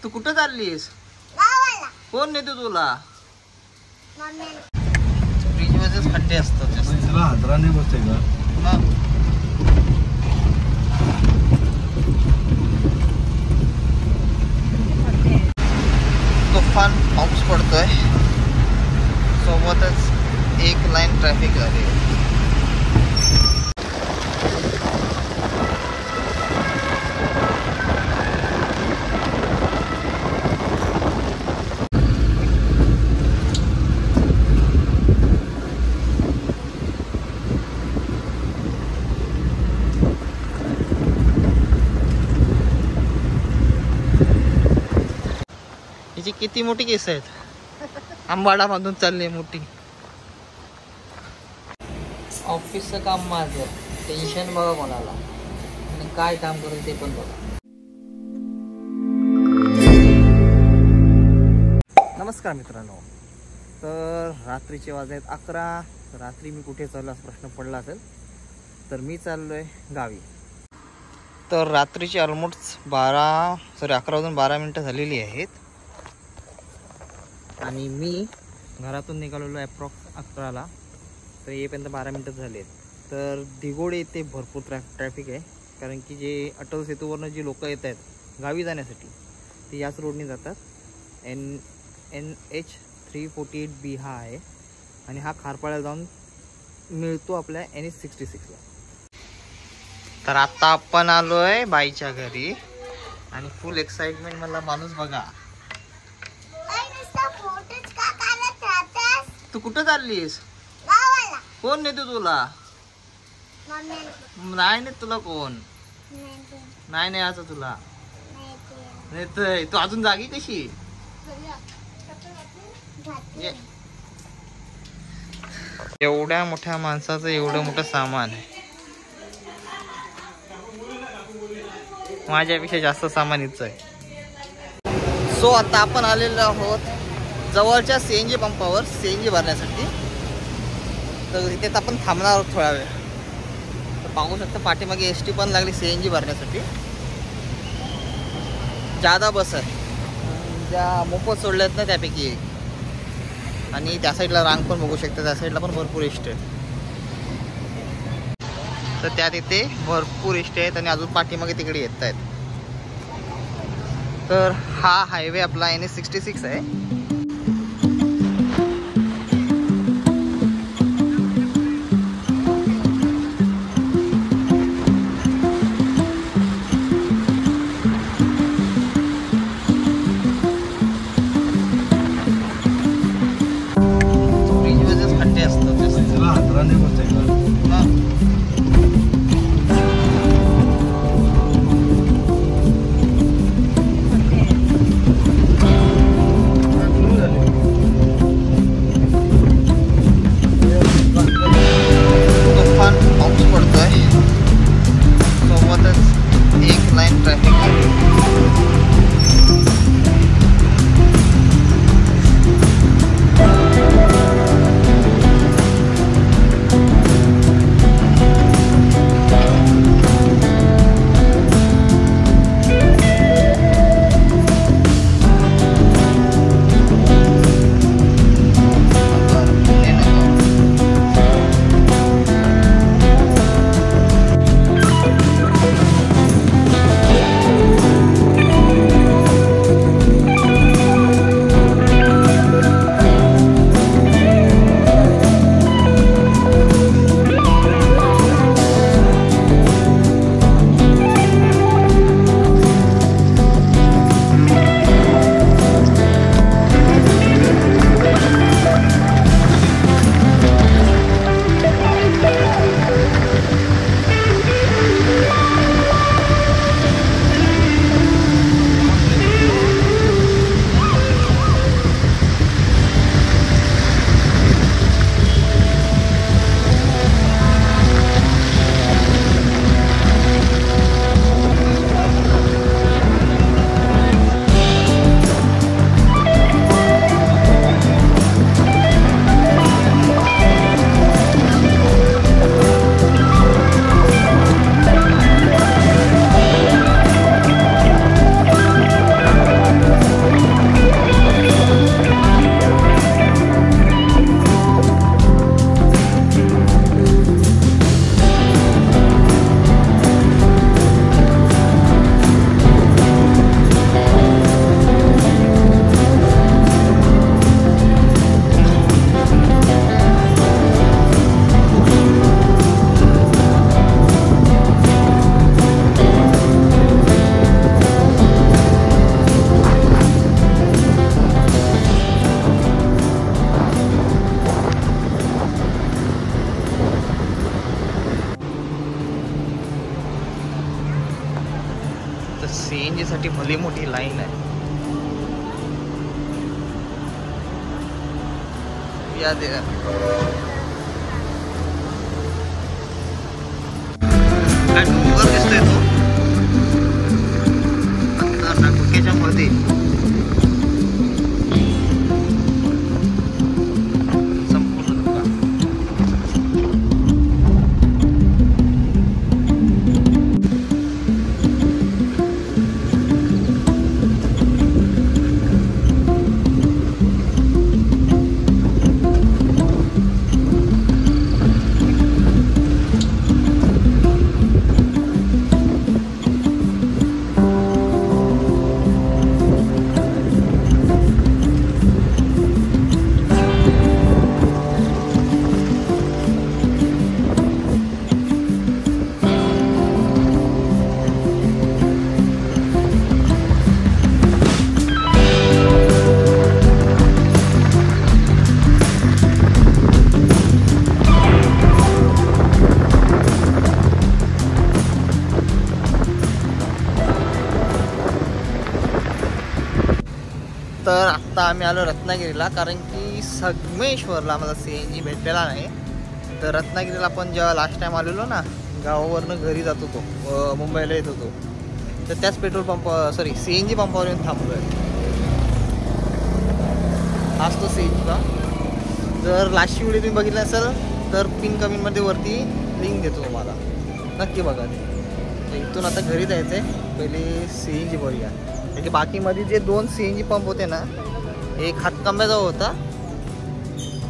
तू कुठं चाललीस? कोण नेतो तुला? फ्रीज मध्येच खड्डे असतात जास्त. हादरा नाही बसते का? तुफान पाऊस पडतोय, सोबतच एक लाईन ट्रॅफिक झाली. हिची किती मोठी केस आहेत, आंबाडा बांधून चालली मोठी. ऑफिसचं काम माझं, टेन्शन बघा कोणाला आणि काय काम करेल ते पण बघा. नमस्कार मित्रांनो. तर रात्रीचे वाजलेत 11. रात्री मी कुठे चाललो असा प्रश्न पडला असेल, तर मी चाललोय गावी. तर रात्रीची ऑलमोस्ट 11 वाजून 12 मिनटं झालेली आहेत आणि मी घरातून निघालेलो ॲप्रॉक्स 11ला. तर येईपर्यंत 12 मिनटं झालेत. तर दिघोडे येथे भरपूर ट्रॅफिक आहे, कारण की जे अटल सेतूवरनं जी लोक येत आहेत गावी जाण्यासाठी ते याच रोडने जातात. NH 348B हा आहे आणि हा खारपाड्याला जाऊन मिळतो आपल्या NH 66ला. तर आता आपण आलोय बाईच्या घरी आणि फुल एक्साइटमेंट मला माणूस बघा. तू कुठं चाललीस? कोण नेतो तुला? नाही नेत तुला कोण? नाही असं तुला नेतोय. तू अजून जागी कशी? एवढ्या मोठ्या माणसाचं एवढं मोठं सामान आहे. माझ्यापेक्षा जास्त सामान इथं आहे. सो आता आपण आलेलो आहोत जवळच्या CNG पंपावर CNG भरण्यासाठी. तर इथे आपण थांबणार आहोत थोडा वेळ. तर पाहू शकता पाठीमागे ST पण लागली CNG भरण्यासाठी. जादा बस आहे ज्या मोफत सोडल्या आहेत ना त्यापैकी एक. आणि त्या साईडला रांग पण बघू शकता, त्या साईडला पण भरपूर ST आहेत. तर त्या तिथे भरपूर ST आहेत आणि अजून पाठीमागे तिकडे येत आहेत. तर हा हायवे आपला NH 66 आहे. सीएनजी साठी भली मोठी लाईन आहे. या दे काय डोंगर दिसतोय तो आता नागपुरच्या मध्ये. तर आत्ता आम्ही आलो रत्नागिरीला, कारण की संगमेश्वरला आम्हाला सीएनजी भेटलेला नाही. तर रत्नागिरीला आपण जेव्हा लास्ट टाइम आलेलो ना, गावावरनं घरी जात होतो, मुंबईला येत होतो, तर त्याच पेट्रोल पंप सीएनजी पंपावर येऊन थांबलो आहे. हाच तो सीएनजीचा. जर लास्टची व्हिडिओ तुम्ही बघितला असेल तर पिन कमेंटमध्ये वरती लिंक देतो तुम्हाला, नक्की बघा ते. इथून आता घरी जायचं आहे. पहिले सीएनजी बघूया. की बाकीमध्ये जे 2 सीएनजी पंप होते ना, एक हातकंब्याजवळ होता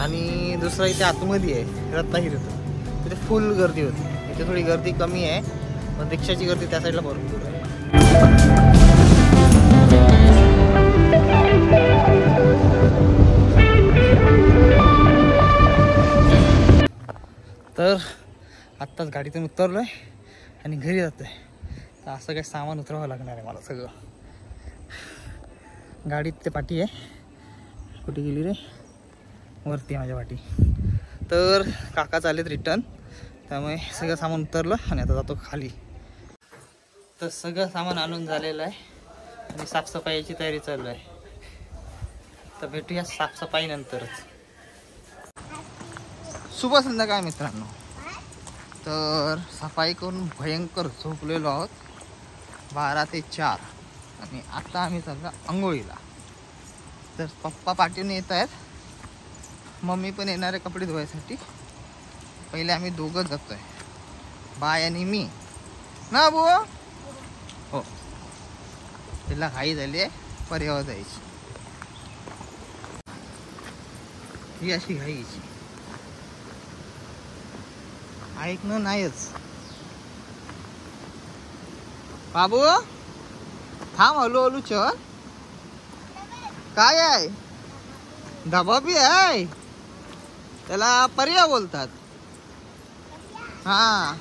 आणि दुसरा इथे आतमध्ये आहे रत्नागिरीत. तिथे फुल गर्दी होती. इथे थोडी गर्दी कमी आहे, पण रिक्षाची गर्दी त्या साईडला भरपूर आहे. तर आत्ताच गाडीतून उतरलो आहे आणि घरी जातो आहे. तर असं काही सामान उतरावं लागणार आहे मला सगळं. गाडीत ते पाठी आहे. कुठे गेली रे? वरती आहे माझ्या पाठी. तर काका चालेत रिटर्न, त्यामुळे सगळं सामान उतरलं आणि आता जातो खाली. तर सगळं सामान आणून झालेलं आहे आणि साफसफाईची तयारी चालू आहे. तर भेटूया साफसफाई नंतरच. शुभ संध्याकाळ मित्रांनो. तर सफाई करून भयंकर झोपलेलो आहोत 12 ते 4 आणि आता आम्ही चाललो आंघोळीला. तर पप्पा पाठीने येत आहेत, मम्मी पण येणार आहे कपडे धुवायसाठी. पहिले आम्ही दोघंच जातोय, बाय आणि मी ना बुवा. हो, तिला घाई झाली आहे पर्यावर जायची. ही अशी घाईची ऐकणं नाहीच. बाबू थांब, हळूहळू चल. काय आहे? धबाबी आहे, त्याला पर्या बोलतात. हा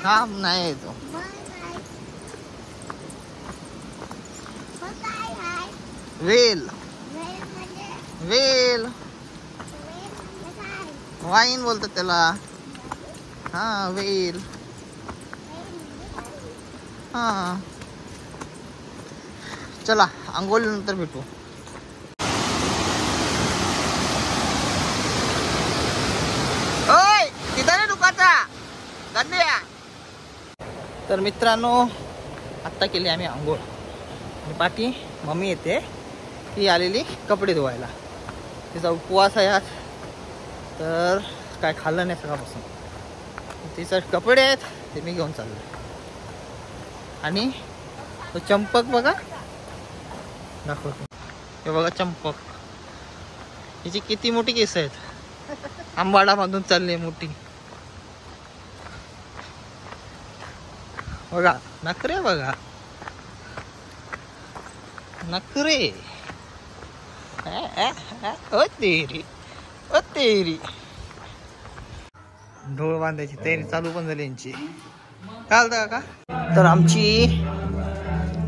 थांब, नाही येतो. वेल वेल वाईन बोलतात त्याला. हा वेल. हा चला आंघोळीनंतर भेटू. ओय किधर आहे दुकाचा गंड्या. तर मित्रांनो आत्ता केली आम्ही आंघोळ आणि पाठी मम्मी येते. ती आलेली कपडे धुवायला. तिचा उपवास आहे आज, तर काय खाल्लं नाही सकाळपासून. तिचं कपडे आहेत ते मी घेऊन चाललो. आणि तो चंपक बघा, दाखवतो. हे बघा चंपक, हिची किती मोठी केस आहेत. आंबाडा बांधून चालली मोठी. बघा नखरे, बघा नखरे. ओ तेरी ओ तेरी. ढोळ बांधायची तयारी चालू पण झाली यांची. काय झालं का? तर आमची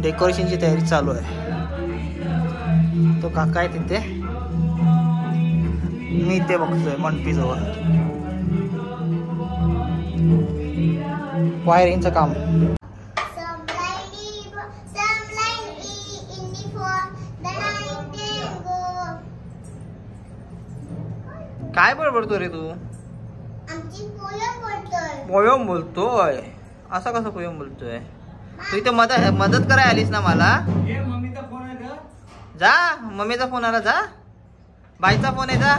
डेकोरेशनची तयारी चालू आहे. तो काका आहे तिथे, मी ते बघतोय मंडपी जवळ. वायरिंगचं काम. काय बडबडतो रे तू? पोयम बोलतोय. असा कसा पोयम बोलतोय? तू इथे मदत करायला आलीस ना मला. मम्मीचा फोन आहे का? जा, मम्मीचा फोन आला, जा. बाईचा फोन आहे, जा.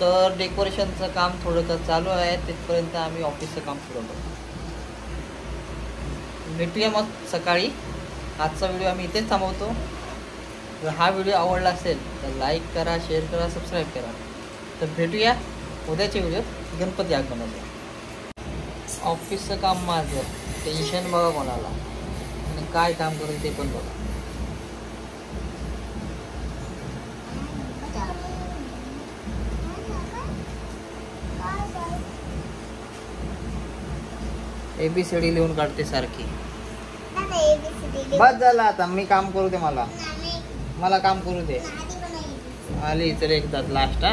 तर डेकोरेशनचं काम थोडंसं चालू आहे, तिथपर्यंत आम्ही ऑफिसचं काम सुरू करतो. भेटूया मग सकाळी. आजचा व्हिडिओ आम्ही इथेच थांबवतो. जर हा व्हिडिओ आवडला असेल तर लाईक करा, शेअर करा, सबस्क्राईब करा. तर भेटूया उद्याच्या व्हिडिओत गणपती आगमनाचं. ऑफिसचं काम माझं, टेन्शन बघा कोणाला, आणि काय काम करेल ते पण बघा. ABCD लिहून काढते सारखी. बस झालं आता, मी काम करू दे, मला काम करू दे. आली तर एकदा लास्ट.